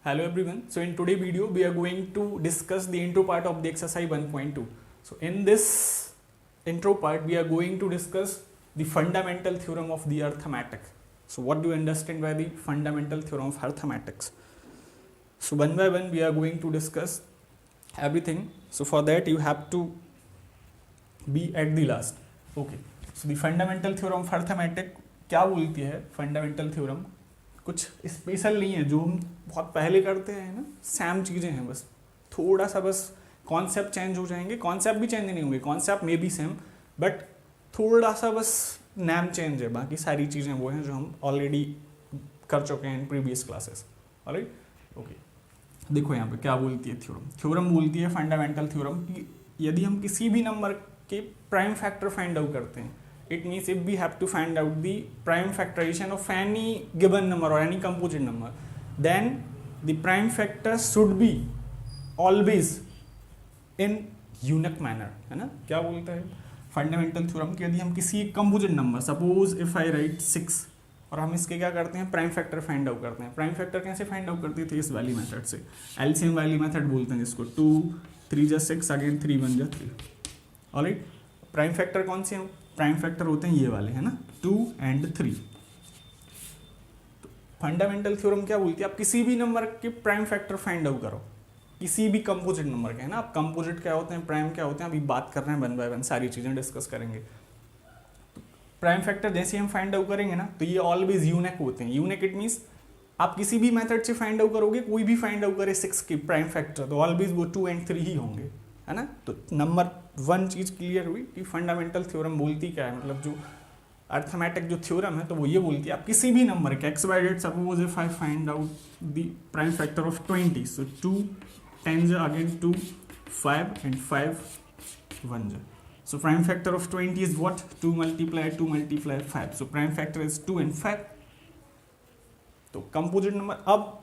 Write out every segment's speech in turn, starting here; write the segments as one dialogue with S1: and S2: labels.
S1: Hello everyone. So in today's video we are going to discuss the intro part of the exercise 1.2. So in this intro part we are going to discuss the fundamental theorem of the arithmetic. So what do you understand by the fundamental theorem of arithmetics? So one by one we are going to discuss everything. So for that you have to be at the last. Okay. So the fundamental theorem of arithmetic क्या बोलती है? Fundamental theorem कुछ special नहीं है, जो हम बहुत पहले करते हैं ना, सेम चीज़ें हैं, बस थोड़ा सा बस कॉन्सेप्ट चेंज हो जाएंगे. कॉन्सेप्ट भी चेंज नहीं होंगे, concept may be same but थोड़ा सा बस नेम चेंज है. बाकी सारी चीज़ें वो हैं जो हम ऑलरेडी कर चुके हैं in previous classes. Alright, okay. देखो यहाँ पे क्या बोलती है थ्योरम बोलती है फंडामेंटल थ्योरम कि यदि हम किसी भी नंबर के प्राइम फैक्टर फाइंड आउट करते हैं, it means if we have to find out the prime factorization of any given number or any composite number, then the prime factor should be always in unique manner. है ना, क्या बोलता है fundamental theorem कि यदि हम किसी composite number, suppose if I right 6 और हम इसके क्या करते हैं, प्राइम फैक्टर फाइंड आउट करते हैं. प्राइम फैक्टर कैसे फाइंड आउट करते थे? इस वाली मेथड से, एलसीएम वाली मेथड बोलते हैं जिसको. 2 3 × 6 अगेन 3 1 × 3. ऑलराइट, प्राइम फैक्टर कौन से हैं? प्राइम फैक्टर होते हैं ये वाले, है ना, 2 and 3. तो फंडामेंटल थ्योरम क्या बोलती है? आप किसी भी नंबर के प्राइम फैक्टर फाइंड आउट करो, किसी भी कंपोजिट नंबर के, है ना. आप कंपोजिट क्या होते हैं, प्राइम क्या होते हैं, अभी बात कर रहे हैं वन बाय वन, सारी चीज़ें डिस्कस करेंगे. तो प्राइम फैक्टर जैसे हम फाइंड आउट करेंगे ना, तो ये ऑलवेज यूनिक होते हैं. यूनिक इट मीन्स आप किसी भी मेथड से फाइंड आउट करोगे, कोई भी फाइंड आउट करे 6 के प्राइम फैक्टर, तो ऑलवेज वो 2 and 3 ही होंगे, है ना. तो नंबर वन चीज़ क्लियर हुई कि फंडामेंटल थ्योरम बोलती क्या है. मतलब जो अर्थमेटिक जो थ्योरम है तो वो ये बोलती है आप किसी भी नंबर के X Y Z, suppose if I find out the prime factor of 20, so 2 10 again 2 5 and 5 1. So prime factor of 20 is what? 2 × 5. So prime factor is 2 and 5. तो कंपोजिट नंबर अब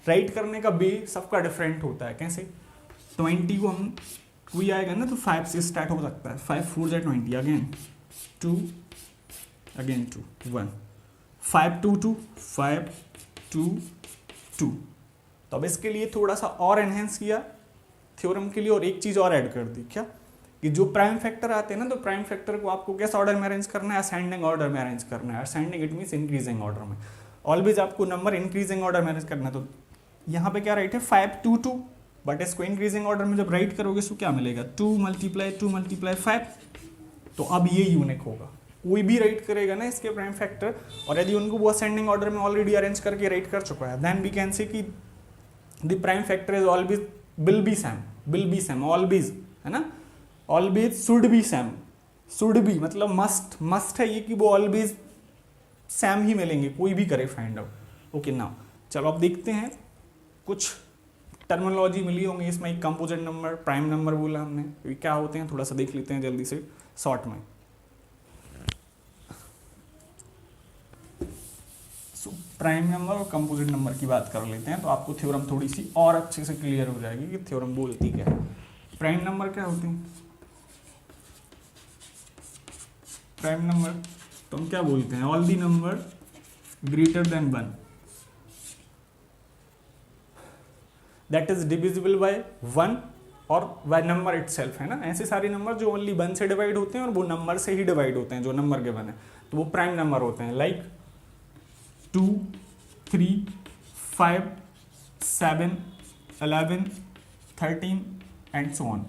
S1: राइट करने का वे सबका डिफरेंट होता है. कैसे? 20 को हम कोई आएगा ना तो 5 से स्टार्ट हो सकता है. 5 4 × 20 अगेन 2 अगेन 2 1 5 2 2 5 2 2. तो अब इसके लिए थोड़ा सा और एनहेंस किया थ्योरम के लिए, और एक चीज़ और ऐड कर दी. क्या? कि जो प्राइम फैक्टर आते हैं ना, तो प्राइम फैक्टर को आपको किस ऑर्डर में अरेंज करना है? असेंडिंग ऑर्डर में अरेंज करना है. Ascending it means increasing order में. ऑलवेज आपको नंबर इंक्रीजिंग ऑर्डर में अरेंज करना है. तो यहाँ पे क्या राइट है? 5 2 2. बट इसको इंक्रीजिंग ऑर्डर में जब राइट करोगे तो क्या मिलेगा? 2 × 5. तो अब ये यूनिक होगा. कोई भी राइट करेगा ना इसके प्राइम फैक्टर, और यदि उनको वो असेंडिंग ऑर्डर में ऑलरेडी अरेंज करके राइट कर चुका है, देन वी कैन से कि the prime factor is always will be same always, है ना. Always should be same. Should be मतलब मस्ट है ये कि वो ऑलवेज सेम ही मिलेंगे, कोई भी करे फाइंड आउट. ओके, नाउ चलो अब देखते हैं. कुछ टर्मिनोलॉजी मिली होंगी इसमें. एक कंपोजिट नंबर, प्राइम नंबर बोला हमने, तो क्या होते हैं थोड़ा सा देख लेते हैं जल्दी से शॉर्ट में. प्राइम नंबर और कंपोजिट नंबर की बात कर लेते हैं, तो आपको थ्योरम थोड़ी सी और अच्छे से क्लियर हो जाएगी कि थ्योरम बोलती क्या है. प्राइम नंबर क्या होते हैं? प्राइम नंबर तो हम क्या बोलते हैं? All the number greater than 1 that is divisible by 1 और बाय नंबर इटसेल्फ, है ना. ऐसे सारे नंबर जो ओनली 1 से डिवाइड होते हैं और वो नंबर से ही डिवाइड होते हैं जो नंबर गिवन है, तो वो प्राइम नंबर होते हैं. Like 2 3 5 7 11 13 and so on.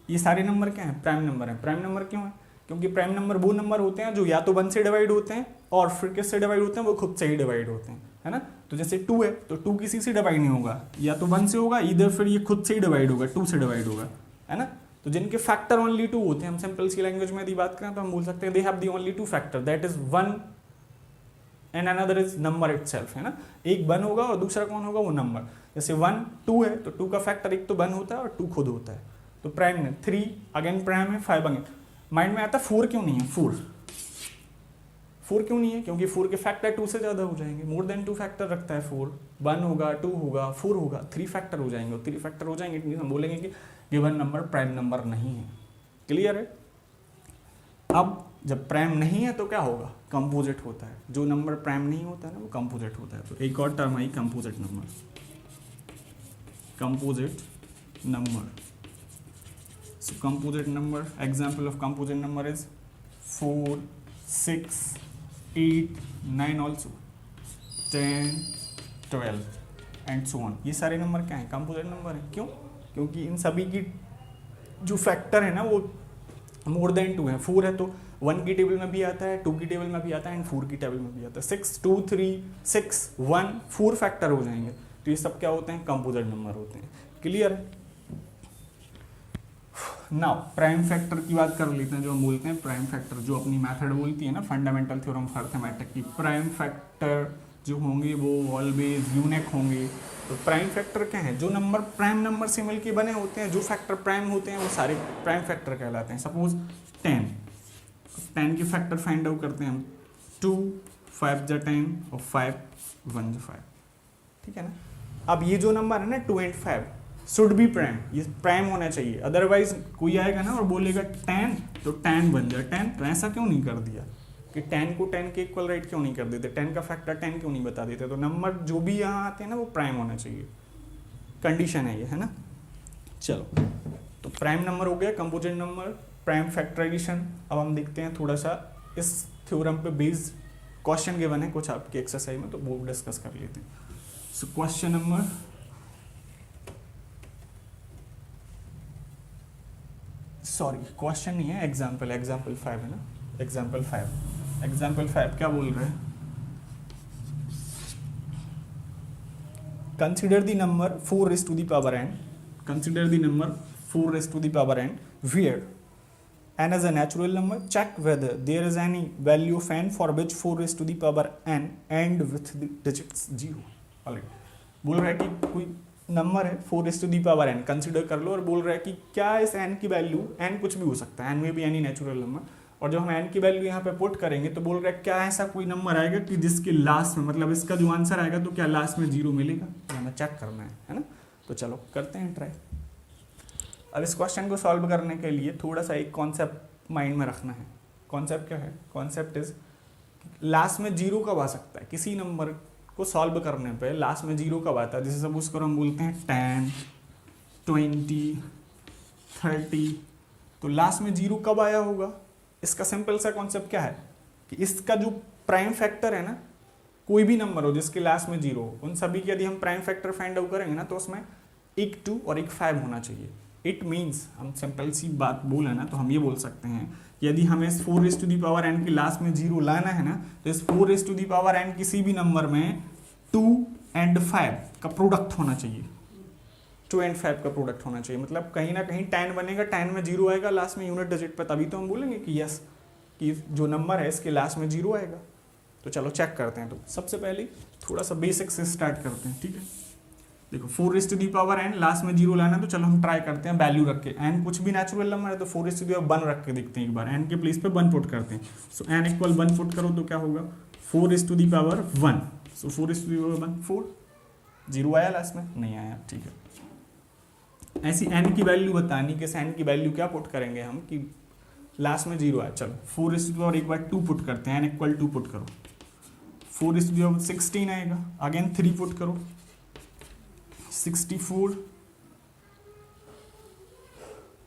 S1: ये सारे नंबर क्या हैं? प्राइम नंबर हैं. प्राइम नंबर क्यों है? क्योंकि प्राइम नंबर वो नंबर होते हैं जो या तो 1 से डिवाइड होते हैं और फिर किससे डिवाइड होते हैं? वो खुद से ही डिवाइड होते हैं, है ना. तो जैसे 2 है तो 2 किसी से डिवाइड नहीं होगा, या तो 1 से होगा, इधर फिर ये खुद से ही डिवाइड होगा, 2 से डिवाइड होगा, है ना. तो जिनके फैक्टर ओनली 2 होते हैं, हम सिंपल सी लैंग्वेज में यदि बात करें तो हम बोल सकते हैं they have the only 2 factor, that is 1 and another is number itself, है ना. एक 1 होगा और दूसरा कौन होगा? वो नंबर. जैसे 1 2 है तो 2 का फैक्टर एक तो 1 होता है और 2 खुद होता है. तो प्राइम है. 3 अगेन प्राइम है. 5 अगेन. माइंड में आता है 4 क्यों नहीं है? 4 क्यों नहीं है? क्योंकि 4 के फैक्टर 2 से ज़्यादा हो जाएंगे. मोर देन 2 फैक्टर रखता है 4. 1 होगा, 2 होगा, 4 होगा, 3 फैक्टर हो जाएंगे. और 3 फैक्टर हो जाएंगे इट हम बोलेंगे कि गिवन नंबर प्राइम नंबर नहीं है. क्लियर है? अब जब प्राइम नहीं है तो क्या होगा, कंपोजिट होता है। जो नंबर प्राइम नहीं होता है ना वो कंपोजिट होता है। तो एक और term I composite number, composite number. So composite number, example of composite number is 4, 6, 8, 9 also, 10, 12 and so on. ये सारे नंबर क्या हैं, कंपोजिट नंबर हैं। क्यों? क्योंकि इन सभी की जो फैक्टर है ना वो मोर देन 2 है। 4 है तो 1 की टेबल में भी आता है, 2 की टेबल में भी आता है एंड 4 की टेबल में भी आता है। 6, 2, 3, 6, 1, 4 फैक्टर हो जाएंगे। तो ये सब क्या होते हैं, कंपोजिट नंबर होते हैं। क्लियर है? नाउ प्राइम फैक्टर की बात कर लेते हैं। जो हम बोलते हैं प्राइम फैक्टर, जो अपनी मेथड बोलती है ना फंडामेंटल थ्योरम ऑफ अरिथमेटिक की, प्राइम फैक्टर जो होंगे वो ऑलवेज यूनिक होंगे। तो प्राइम फैक्टर क्या है, जो नंबर प्राइम नंबर से मिलके बने होते हैं, जो फैक्टर प्राइम होते हैं वो सारे प्राइम फैक्टर कहलाते हैं। सपोज 10 के फैक्टर फाइंड आउट करते हैं हम, 2, 5 जा 10 और 5, 1 जा 5, ठीक है ना। अब ये जो नंबर है ना 2 and 5 शुड बी प्राइम, ये प्राइम होना चाहिए। अदरवाइज कोई आएगा ना और बोलेगा 10 तो 10 बन जाए 10, तो ऐसा क्यों नहीं कर दिया कि 10 को 10 के इक्वल राइट क्यों नहीं कर देते, 10 का फैक्टर 10 क्यों नहीं बता देते। तो नंबर जो भी यहाँ आते हैं ना वो प्राइम होना चाहिए, कंडीशन है ये, है ना। चलो, तो प्राइम नंबर हो गया, कंपोजिट नंबर, प्राइम फैक्टराइजेशन। अब हम देखते हैं थोड़ा सा इस थ्योरम पे बेस्ड क्वेश्चन गिवन है कुछ आपके एक्सरसाइज में, तो वो डिस्कस कर लेते हैं। सो क्वेश्चन नंबर क्वेश्चन नहीं है, एग्जाम्पल 5 है ना, एग्जाम्पल 5 क्या बोल रहे हैं, consider the number 4 raised to the power n, consider the number 4 raised to the power n where n is a natural number, check whether there is any value of n for which 4 raised to the power n end with the digits 0। Alright, बोल रहा है कि कोई number है 4 raised to the power n, consider कर लो, और बोल रहा है कि क्या इस n की वैल्यू, n कुछ भी हो सकता है, n में भी एनी नेचुरल नंबर, और जब हम n की वैल्यू यहाँ पे पुट करेंगे तो बोल रहा है क्या ऐसा कोई नंबर आएगा कि जिसके लास्ट में, मतलब इसका जो आंसर आएगा तो क्या लास्ट में 0 मिलेगा, ये हमें चेक करना है ना। तो चलो करते हैं ट्राई। अब इस क्वेश्चन को सॉल्व करने के लिए थोड़ा सा एक कॉन्सेप्ट माइंड में रखना है। कॉन्सेप्ट क्या है, कॉन्सेप्ट इज लास्ट में 0 कब आ सकता है, किसी नंबर को सॉल्व करने पे लास्ट में 0 कब आता है। जैसे सपोज करो हम बोलते हैं 10, 20, 30, तो लास्ट में 0 कब आया होगा। इसका सिंपल सा कॉन्सेप्ट क्या है कि इसका जो प्राइम फैक्टर है ना, कोई भी नंबर हो जिसके लास्ट में 0 हो, उन सभी के यदि हम प्राइम फैक्टर फाइंड आउट करेंगे ना तो उसमें एक 2 और एक 5 होना चाहिए। इट मीन्स, हम सिंपल सी बात बोले ना तो हम ये बोल सकते हैं यदि हमें इस 4 raised to the power n के लास्ट में 0 लाना है ना, तो इस 4 raised to the power n किसी भी नंबर में 2 and 5 का प्रोडक्ट होना चाहिए, 2 and 5 का प्रोडक्ट होना चाहिए। मतलब कहीं ना कहीं 10 बनेगा, 10 में 0 आएगा लास्ट में यूनिट डिजिट पर, तभी तो हम बोलेंगे कि यस कि जो नंबर है इसके लास्ट में 0 आएगा। तो चलो चेक करते हैं। तो सबसे पहले थोड़ा सा बेसिक से स्टार्ट करते हैं, ठीक है। देखो 4 raised to the power n last में 0 लाना है, तो चलो हम ट्राई करते हैं वैल्यू रख के। n कुछ भी नेचुरल नंबर है तो 4 raised to the power 1 रख के देखते हैं एक बार, n के प्लेस पे 1 पुट करते हैं। सो n इक्वल 1 पुट करो तो क्या होगा, 4 raised to the power 1। So 4 raised to the power 1 4, 0 आया लास्ट में, नहीं आया, ठीक है। ऐसी n की वैल्यू बतानी कि n की वैल्यू क्या पुट करेंगे हम कि लास्ट में 0 आया। चलो 4 raised to the power एक बार 2 पुट करते हैं, n इक्वल 2 पुट करो, 4 raised to the power 16 आएगा, अगेन 3 पुट करो 64,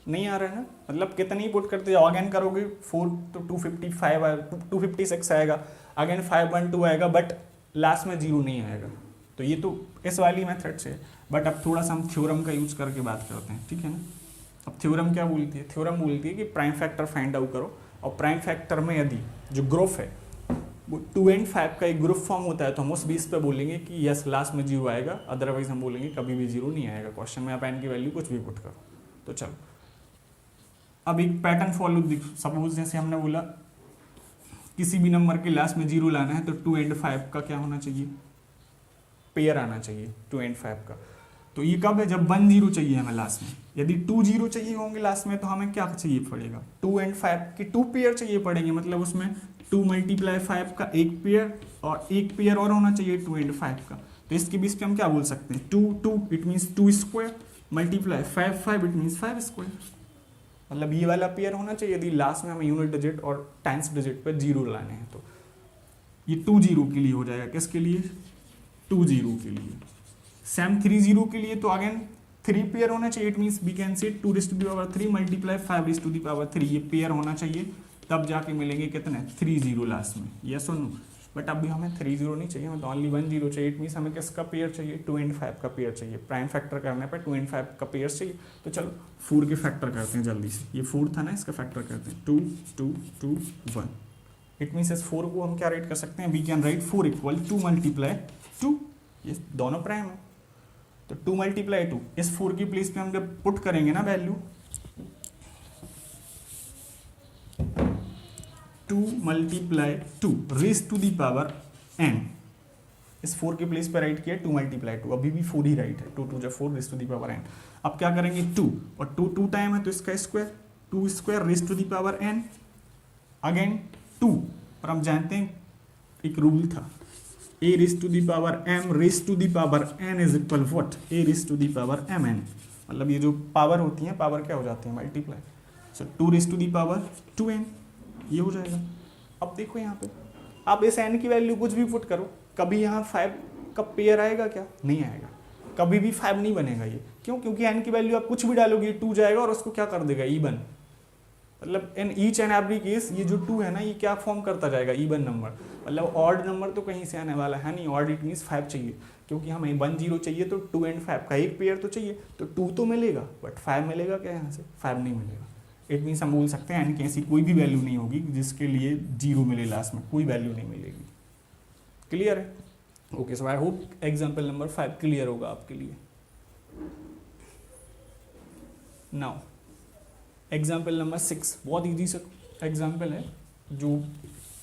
S1: नहीं आ रहा है ना, मतलब कितनी पुट करते जाओ, अगेन करोगे 4 तो 255 आएगा, 256 आएगा, अगेन 512 आएगा, बट लास्ट में 0 नहीं आएगा। तो ये तो इस वाली मेथड से। बट अब थोड़ा सा हम थ्योरम का यूज करके बात करते हैं, ठीक है ना। अब थ्योरम क्या बोलती है, थ्योरम बोलती है कि प्राइम फैक्टर फाइंड आउट करो, और प्राइम फैक्टर में यदि जो ग्रुप है वो 2 and 5 का एक ग्रुप फॉर्म होता है तो हम उस बेस पे बोलेंगे कि यस लास्ट में 0 आएगा, अदरवाइज हम बोलेंगे कभी भी 0 नहीं आएगा। क्वेश्चन में आप n की वैल्यू कुछ भी पुट करो। तो चलो अब एक पैटर्न फॉलो, सपोज जैसे हमने बोला किसी भी नंबर के लास्ट में 0 लाना है तो 2 and 5 का क्या होना चाहिए, पेयर आना चाहिए 2 and 5 का। तो ये कब है, जब 1 0 चाहिए हमें लास्ट में। यदि 2 0 चाहिए होंगे लास्ट में तो हमें क्या चाहिए पड़ेगा, 2 and 5 के 2 पेयर चाहिए पड़ेंगे, मतलब उसमें 2 × 5 का एक पेयर और एक पेयर और होना चाहिए 2 and 5 का। तो इसके बीच पे हम क्या बोल सकते हैं, 2 2 it means 2 square, multiply 5 5 it means 5 square. मतलब ये वाला पेयर होना चाहिए यदि लास्ट में हमें यूनिट डिजिट और टेंथ डिजिट पे जीरो लाने हैं। तो ये 2 0 के लिए हो जाएगा, किसके लिए? 2 0 के लिए। सेम 3 0 के लिए तो अगेन 3 पेयर होना चाहिए। It means we can say 2 raised to the power 3 multiply 5 raised to the power 3, ये पेयर होना चाहिए, तब जाके मिलेंगे कितने? 3 0 लास्ट में। यस और नो? बट अभी हमें 3 0 नहीं चाहिए, हमें तो ओनली 1 0 चाहिए। इट मीन्स हमें किसका पेयर चाहिए? 2 and 5 का पेयर चाहिए। प्राइम फैक्टर करने पे 2 and 5 का पेयर चाहिए। तो चलो 4 के फैक्टर करते हैं जल्दी से। ये 4 था ना, इसका फैक्टर करते हैं। 2 2 2 1। इट मीन्स इस 4 को हम क्या राइट कर सकते हैं? We can write 4 equal 2 multiply 2, ये दोनों प्राइम है। तो 2 मल्टीप्लाई 2, इस 4 की प्लेस पे हम जब पुट करेंगे ना value, 2 multiply 2 raise to the power n, इस 4 की प्लेस पे राइट किया 2 मल्टीप्लाई 2, अभी भी 4 ही राइट है। 2 2 4 raise to the power n। अब क्या करेंगे? 2 और 2 2 टाइम है तो इसका square, 2 square raise to the power n, again 2। पर हम जानते हैं एक रूल था, a raise to the power m raise to the power n is equal what? a raise to the power mn। मतलब ये जो पावर होती है, पावर क्या हो जाती है? Multiply. So 2 raise to the power 2n, ये हो जाएगा। अब देखो यहाँ पे आप इस n की वैल्यू कुछ भी पुट करो, कभी यहाँ 5 का पेयर आएगा क्या? नहीं आएगा, कभी भी 5 नहीं बनेगा ये। क्यों? क्योंकि n की वैल्यू आप कुछ भी डालोगे 2 जाएगा और उसको क्या कर देगा? इवन। मतलब in each and every case ये जो 2 है ना, ये क्या फॉर्म करता जाएगा? Even number. मतलब ऑड नंबर तो कहीं से आने वाला है नहीं, ऑड इट मीन्स 5 चाहिए, क्योंकि हमें 1 0 चाहिए तो 2 and 5 का एक पेयर तो चाहिए। तो 2 तो मिलेगा, बट 5 मिलेगा क्या? यहाँ से 5 नहीं मिलेगा। इट मीन्स हम बोल सकते हैं n की ऐसी कोई भी वैल्यू नहीं होगी जिसके लिए 0 मिले लास्ट में, कोई वैल्यू नहीं मिलेगी। क्लियर है? Okay, so I hope example number 5 clear होगा आपके लिए। नाउ एग्जाम्पल नंबर 6 बहुत इजी सा एग्जाम्पल है जो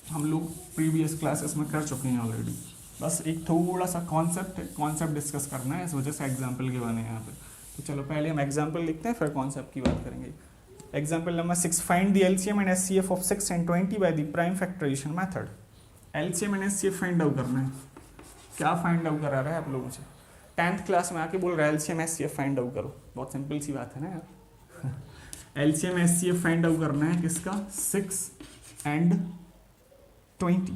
S1: हम लोग प्रीवियस क्लासेस में कर चुके हैं ऑलरेडी। बस एक थोड़ा सा कॉन्सेप्ट है, कॉन्सेप्ट डिस्कस करना है, इस वजह से एग्जाम्पल के बने हैं यहाँ पे। तो चलो पहले हम एग्जाम्पल लिखते हैं, फिर कॉन्सेप्ट की बात करेंगे। Example number 6, find the LCM and HCF of 6 and 20 by the prime factorisation method. LCM and HCF find out करना है। क्या फाइंड आउट करा रहा है आप लोगों से? 10th क्लास में आके बोल रहा है एलसीएम एचसीएफ फाइंड आउट करो। बहुत सिंपल सी बात है ना यार। एलसीएम एचसीएफ फाइंड आउट करना है किसका? 6 and 20,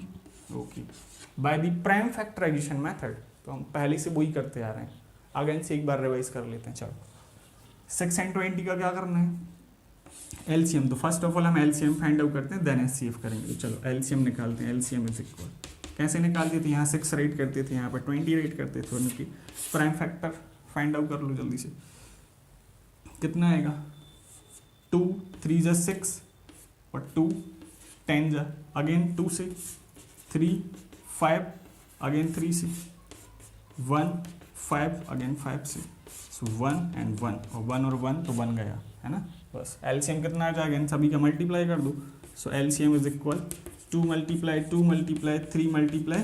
S1: okay, by the prime factorisation method. तो हम पहले से वही करते आ रहे हैं, अगेन से एक बार रिवाइज कर लेते हैं। चलो 6 and 20 का क्या करना है? एलसीएम। तो फर्स्ट ऑफ ऑल हम एलसीएम फाइंड आउट करते हैं, देन एचसीएफ करेंगे। तो चलो एलसीएम निकालते हैं। एलसीएम इज इक्वल, कैसे निकालते थे? यहाँ 6 राइट करते थे, यहाँ पर 20 राइट करते थे, उनकी प्राइम फैक्टर फाइंड आउट कर लो जल्दी से। कितना आएगा? 2 3 जा 6 और 2 10 जा, अगेन 2 से 3 5, अगेन 3 से 1 5, अगेन 5 से। सो 1 and 1 और 1 और 1 तो बन गया है ना। बस एलसीएम कितना आ जाएगा? इन सभी का मल्टीप्लाई कर दो। So LCM is equal 2 multiply 2 multiply 3 multiply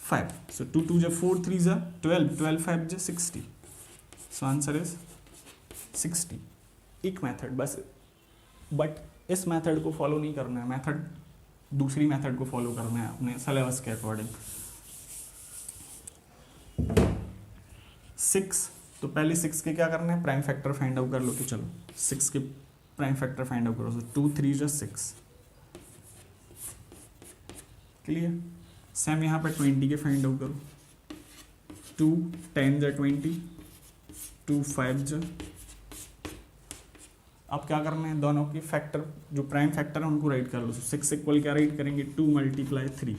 S1: 5। So 2 2 जा 4, 3 जा 12, 12 5 जा 60। So answer is 60। एक मेथड बस, बट इस मेथड को फॉलो नहीं करना है, मेथड दूसरी मेथड को फॉलो करना है अपने सिलेबस के अकॉर्डिंग। 6, तो पहले 6 के क्या करना है? प्राइम फैक्टर फाइंड आउट कर लो। तो चलो 6 के प्राइम फैक्टर फाइंड आउट करो। सो 2 3 जा 6, क्लियर। सेम यहाँ पर 20 के फाइंड आउट करो। 2 10 जा 20, 2 5 जा। अब क्या करना है? दोनों की फैक्टर जो प्राइम फैक्टर है उनको राइट कर लो। 6 इक्वल क्या राइट करेंगे? 2 मल्टीप्लाई 3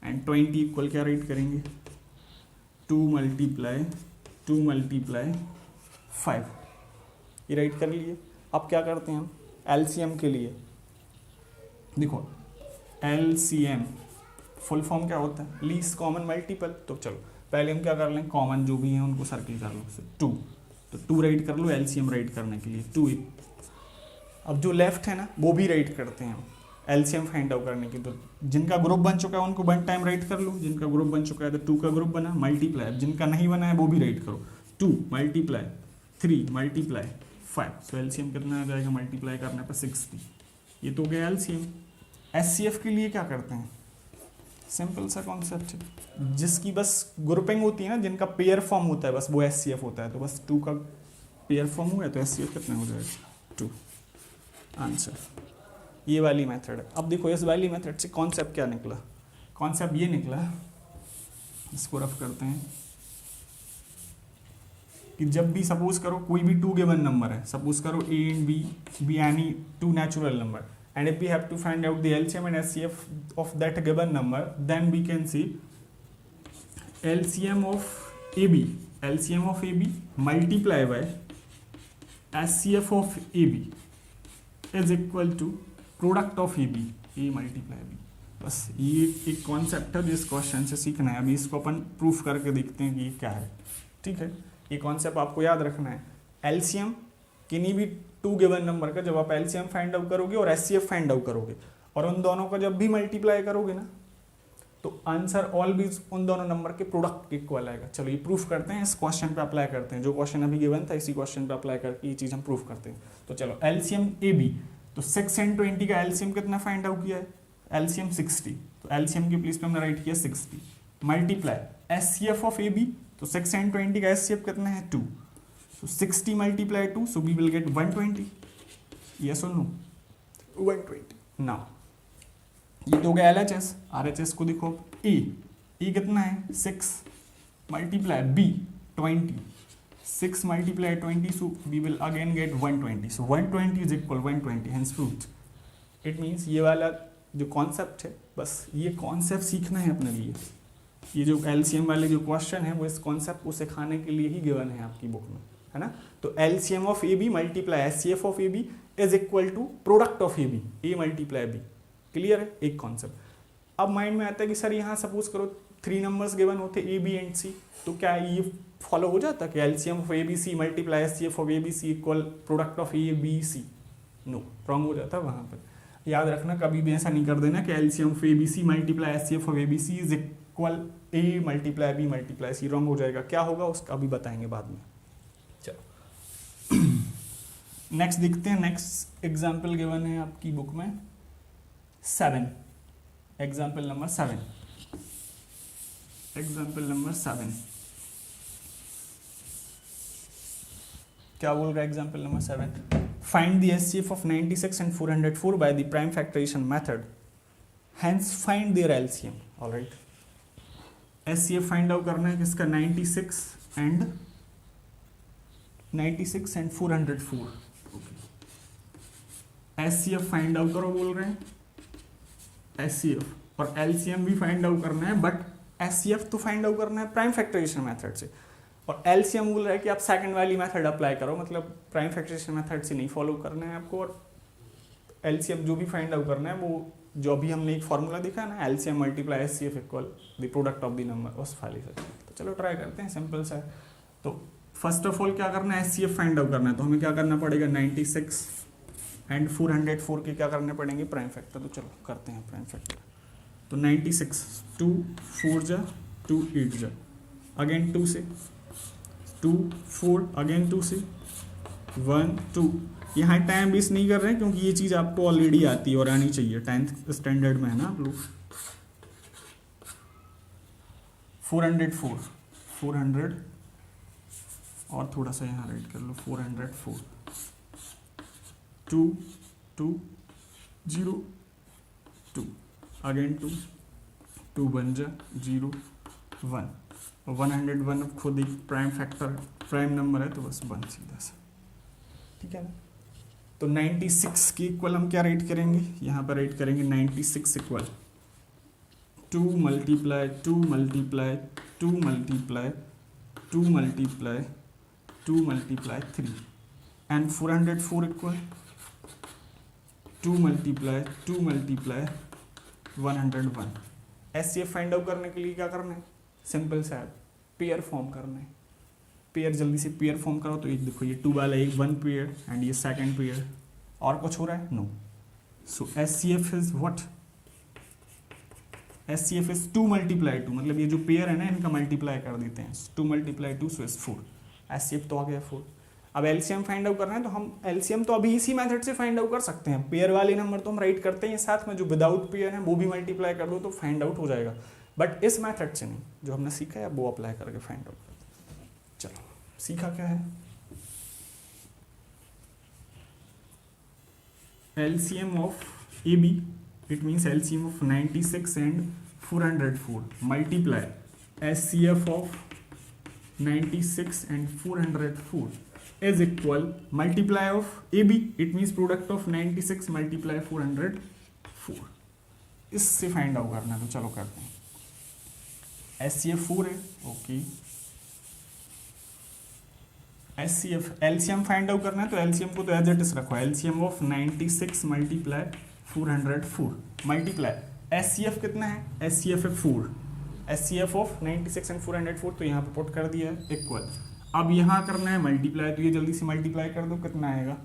S1: एंड 20 इक्वल क्या राइट करेंगे? 2 मल्टीप्लाई 5। ये राइट कर लिए। अब क्या करते हैं हम एलसीएम के लिए? देखो एलसीएम फुल फॉर्म क्या होता है? Least common multiple. तो चलो पहले हम क्या कर लें? कॉमन जो भी हैं उनको सर्किल कर लो। 2, तो 2 राइट कर लो एलसीएम राइट करने के लिए। 2, अब जो लेफ्ट है ना वो भी राइट करते हैं हम एलसीएम फाइंड आउट करने की। तो जिनका ग्रुप बन चुका है उनको 1 टाइम राइट कर लो। जिनका ग्रुप बन चुका है तो 2 का ग्रुप बना, मल्टीप्लाई। अब जिनका नहीं बना है वो भी राइट करो। 2 मल्टीप्लाई 3 मल्टीप्लाई 5। सो एलसीएम कितना आ जाएगा? मल्टीप्लाई करने पर 60। ये तो गया एलसीएम। एचसीएफ के लिए क्या करते हैं? सिंपल सा कॉन्सेप्ट है, जिसकी बस ग्रुपिंग होती है ना, जिनका पेयर फॉर्म होता है बस वो एचसीएफ होता है। तो बस 2 का पेयर फॉर्म हुआ है तो एचसीएफ कितना हो जाएगा? 2। आंसर। ये वाली मेथड है। अब देखो इस वाली मेथड से कॉन्सेप्ट क्या निकला, कॉन्सेप्ट ये निकला, इसको रफ करते हैं कि जब भी सपोज करो कोई भी टू गिवन नंबर है, सपोज करो A and B B any two natural number, and if we have to find out the LCM and SCF of that given number, then we can see LCM of AB multiply by SCF of AB is equal to product of AB, A multiply B। बस ये एक concept है जिस question से सीखना है। अभी इसको अपन प्रूफ करके देखते हैं कि ये क्या है। ठीक है, ये कॉन्सेप्ट आपको याद रखना है। एलसीएम किन्हीं भी टू गिवन नंबर का जब आप एलसीएम फाइंड आउट करोगे और एचसीएफ फाइंड आउट करोगे और उन दोनों का जब भी मल्टीप्लाई करोगे ना, तो आंसर ऑलवेज उन दोनों नंबर के प्रोडक्ट के इक्वल आएगा। चलो ये प्रूफ करते हैं, इस क्वेश्चन पे अप्लाई करते हैं। जो क्वेश्चन अभी गिवन था इसी क्वेश्चन पे अप्लाई करके ये चीज़ हम प्रूफ करते हैं। तो चलो एलसीएम ए बी, तो 6 and 20 का एलसीएम कितना फाइंड आउट किया है, एलसीएम 60, तो एलसीएम की प्लेस पे हमने राइट किया 60 multiply HCF of A B, तो 6 and 20 का एचसीएफ कितना है 2, so 60 multiply 2, so we will get 120, yes or no, 120। now ये तो हो गया LHS। RHS को देखो, E कितना है 6 multiply B 20, 6 multiply 20, so we will again get 120, so 120 is equal 120, hence fruit। it means ये वाला जो कॉन्सेप्ट है, बस ये कॉन्सेप्ट सीखना है अपने लिए। ये जो LCM वाले जो क्वेश्चन है वो इस कॉन्सेप्ट को सिखाने के लिए ही गिवन है आपकी बुक में, है ना। तो LCM of AB multiply SCF of AB is equal to product of AB, A multiply B। Clear है एक कॉन्सेप्ट। अब माइंड में आता है कि सर यहाँ सपोज करो 3 नंबर्स गिवन होते A B एंड C, तो क्या ये फॉलो हो जाता कि LCM of ABC multiply SCF of ABC equal product of A B C? No, wrong हो जाता है वहाँ पर। याद रखना, कभी भी ऐसा नहीं कर देना कि LCM of ABC multiply SCF of ABC is equal A multiply B multiply C, wrong हो जाएगा। क्या होगा उसका अभी बताएंगे बाद में। चलो नेक्स्ट देखते हैं। नेक्स्ट एग्जाम्पल गिवन है आपकी बुक में 7, एग्जाम्पल नंबर 7, एग्जाम्पल नंबर 7 क्या बोल रहा है example number 7? Find the HCF of 96 and 404 by the prime factorisation method, hence find their LCM. Alright, HCF find out करना है किसका, 96 and 404। एचसीएफ फाइंड आउट करो बोल रहे हैं, एचसीएफ, और एलसीएम भी फाइंड आउट करना है, बट एचसीएफ तो फाइंड आउट करना है प्राइम फैक्टराइजेशन मेथड से, और एलसीएम बोल रहा है कि आप सेकंड वाली मेथड अप्लाई करो, मतलब प्राइम फैक्टराइजेशन मेथड से नहीं फॉलो करना है आपको। और एलसीएम जो भी फाइंड आउट करना है वो जो भी हमने एक फॉर्मूला देखा ना, LCM multiply HCF equal the product of the number, उस फाइल से। तो चलो ट्राई करते हैं, सिंपल सा है। तो फर्स्ट ऑफ ऑल क्या करना है, एचसीएफ फाइंड आउट करना है, तो हमें क्या करना पड़ेगा, 96 and 404 के क्या करने पड़ेंगे, प्राइम फैक्टर। तो चलो करते हैं प्राइम फैक्टर। तो 96 2 4 जा 2 8 जा, अगेन 2 से 2 4, अगेन 2 से 1 2। यहाँ टाइम वेस्ट नहीं कर रहे हैं क्योंकि ये चीज़ आपको ऑलरेडी आती है और आनी चाहिए, 10th स्टैंडर्ड में है ना आप लोग। 404 400 और थोड़ा सा यहाँ राइट कर लो, 404 2 2 0 2, अगेन 2 2 1 जा 0 1, 101 अब खुद एक प्राइम फैक्टर प्राइम नंबर है तो बस 1 सीधा सा, ठीक है ना। तो 96 की इक्वल हम क्या राइट करेंगे, यहाँ पर राइट करेंगे 96 equal 2 multiply 2 multiply 2 multiply 2 multiply 2 multiply 3 and 404 equal 2 multiply 2 multiply 101। HCF find out करने के लिए क्या करना है, सिंपल सा है, पेयर फॉर्म करना है। पेयर जल्दी से पेयर फॉर्म करो। तो एक देखो ये 2 वाला एक 1 पेयर एंड ये सेकंड पेयर, और कुछ हो रहा है, no. So HCF is what, HCF is 2 multiply 2, मतलब ये जो पेयर है ना इनका मल्टीप्लाई कर देते हैं, 2 मल्टीप्लाई 2 सो इज 4। एचसीएफ तो आ गया 4। अब एलसीएम फाइंड आउट करना है तो हम एलसीएम तो अभी इसी मेथड से फाइंड आउट कर सकते हैं। पेयर वाले नंबर तो हम राइट करते हैं साथ में, जो विदाउट पेयर है वो भी मल्टीप्लाई कर दो तो फाइंड आउट हो जाएगा, बट इस मेथड से नहीं, जो हमने सीखा है वो अप्लाई करके फाइंड आउट करते हैं। चलो सीखा क्या है, LCM of AB, it means LCM of 96 and 404 multiply SCF of 96 and 404 is equal multiply of AB, it means product of 96 multiply 404. इससे फाइंड आउट करना है, तो चलो करते हैं। SCF 4 है, okay. SCF LCM find out करना है, तो LCM को तो एज इट इज रखो, LCM of 96 multiply 404 multiply SCF कितना है, SCF है 4, SCF ऑफ 96 एंड 404, तो यहाँ पे पुट कर दिया है इक्वल। अब यहाँ करना है मल्टीप्लाई, तो ये जल्दी से मल्टीप्लाई कर दो, कितना आएगा,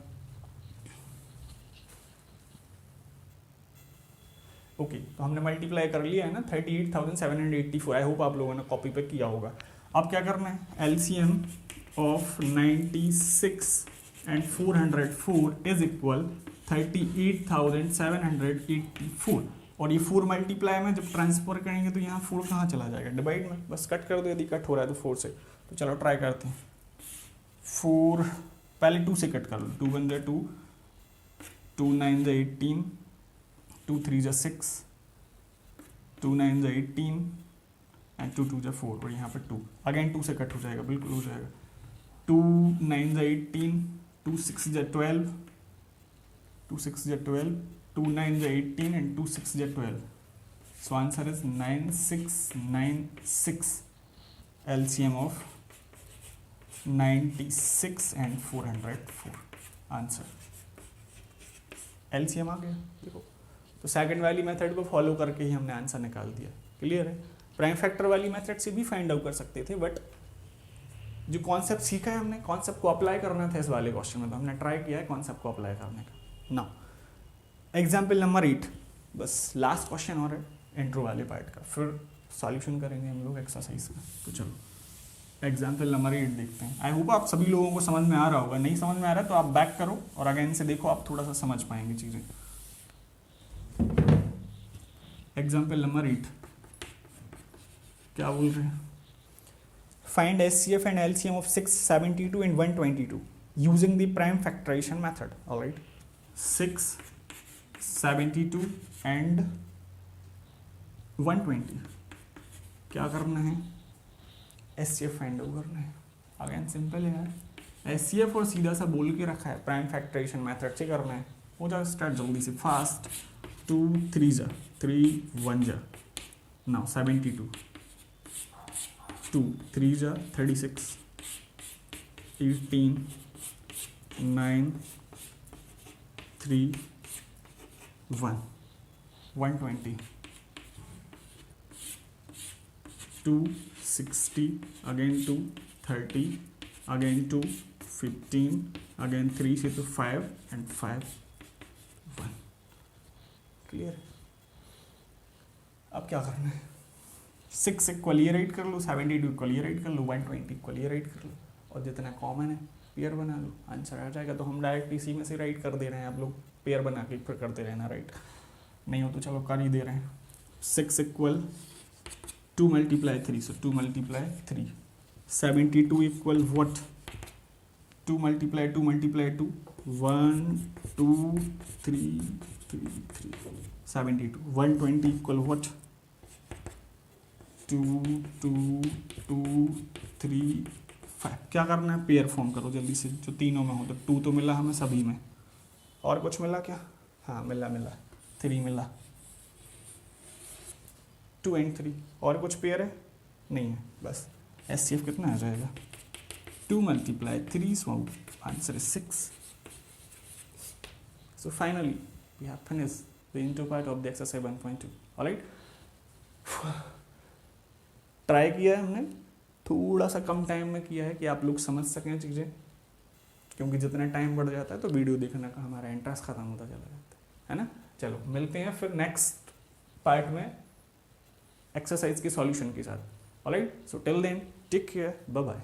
S1: ओके तो हमने मल्टीप्लाई कर लिया है ना 38,784। आई होप आप लोगों ने कॉपी पे किया होगा। अब क्या करना है, LCM of 96 and 404 is equal 38,784, और ये 4 मल्टीप्लाई में जब ट्रांसफर करेंगे तो यहाँ 4 कहाँ चला जाएगा, डिवाइड में, बस कट कर दो यदि कट हो रहा है तो 4 से। तो चलो ट्राई करते हैं, 4 पहले 2 से कट कर लो, 2 1 2, 2 9 18, 2 3 6, 2 9 18 एंड 2 2 4, और यहाँ पे 2 अगेन 2 से कट हो जाएगा, बिल्कुल हो जाएगा, 2 9 18, 2 6 12, 2 6 12, 2 9 18 and 2 6 12, so answer is 9696, LCM of 96 and 404 answer. LCM आ गया, देखो तो सेकंड वाली मेथड को फॉलो करके ही हमने आंसर निकाल दिया, क्लियर है। प्राइम फैक्टर वाली मेथड से भी फाइंड आउट कर सकते थे, बट जो कॉन्सेप्ट सीखा है हमने, कॉन्सेप्ट को अप्लाई करना था इस वाले क्वेश्चन में, तो हमने ट्राई किया है कॉन्सेप्ट को अप्लाई करने का। नाउ एग्जाम्पल नंबर 8, बस लास्ट क्वेश्चन और है इंट्रो वाले पार्ट का, फिर सॉल्यूशन करेंगे हम लोग एक्सरसाइज का। तो चलो एग्जाम्पल नंबर 8 देखते हैं। आई होप आप सभी लोगों को समझ में आ रहा होगा, नहीं समझ में आ रहा है तो आप बैक करो और अगेन से देखो, आप थोड़ा सा समझ पाएंगे चीज़ें। एग्जाम्पल नंबर 8 क्या बोल रहे हैं, find SCF and LCM of 672 and 122 using the prime factorisation method. Alright, 672 and 120 क्या करना है, SCF फाइंड आउट करना है। अगेन सिंपल है यार, SCF और सीधा सा बोल के रखा है, प्राइम फैक्टराइजेशन मेथड से करना है, हो जाए स्टार्ट जल्दी से फास्ट। 2 3 जा 3 1 जा, नाउ 72, 2 3 जा 36, 18 9 3 1 120, 260 अगेन 2 30 अगेन 2 15 अगेन 3 से तो 5 एंड 5 1, क्लियर। अब क्या करना है, 6 इक्वल ये राइट कर लो, 72 इक्वल ये राइट कर लो, 120 इक्वल ये राइट कर लो, और जितना कॉमन है पेयर बना लो, आंसर आ जाएगा। तो हम डायरेक्ट इसी में से राइट कर दे रहे हैं, आप लोग पेयर बना के फिर करते रहना, राइट नहीं हो तो चलो कर ही दे रहे हैं। 6 equal 2 multiply 3, so 2 multiply 3, 72 equal what, 2 multiply 2 multiply 2, 1 2 3 3 3 72, 120 equal what, 2 2 2 3 5। क्या करना है, पेयर फॉर्म करो जल्दी से, जो तीनों में हो, तो 2 तो मिला हमें सभी में, और कुछ मिला क्या, हाँ मिला 3 मिला, 2 एंड 3, और कुछ पेयर है नहीं है, बस SCF कितना आ जाएगा, 2 multiply 3, so answer is 6। So finally we have finished the intro part of the exercise 1.2. Alright, try किया है हमने, थोड़ा सा कम टाइम में किया है कि आप लोग समझ सकें चीज़ें, क्योंकि जितना टाइम बढ़ जाता है तो वीडियो देखने का हमारा इंटरेस्ट खत्म होता चला जाता है ना। चलो मिलते हैं फिर नेक्स्ट पार्ट में एक्सरसाइज के सॉल्यूशन के साथ। Alright, so till then take care, bye bye.